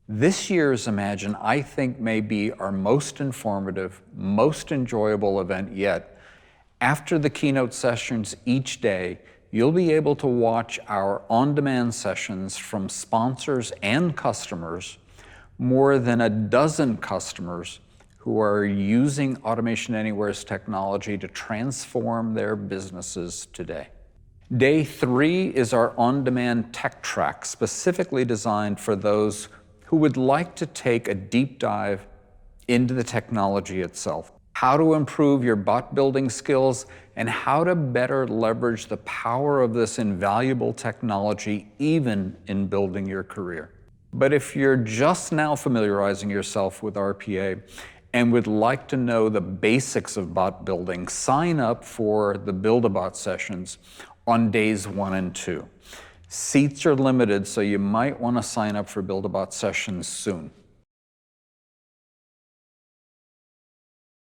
This year's Imagine, I think, may be our most informative, most enjoyable event yet. After the keynote sessions each day, you'll be able to watch our on-demand sessions from sponsors and customers, more than a dozen customers who are using Automation Anywhere's technology to transform their businesses today. Day 3 is our on-demand tech track, specifically designed for those who would like to take a deep dive into the technology itself, how to improve your bot building skills, and how to better leverage the power of this invaluable technology even in building your career. But if you're just now familiarizing yourself with RPA and would like to know the basics of bot building, sign up for the Build-A-Bot sessions on days 1 and 2. Seats are limited, so you might want to sign up for Build-A-Bot sessions soon.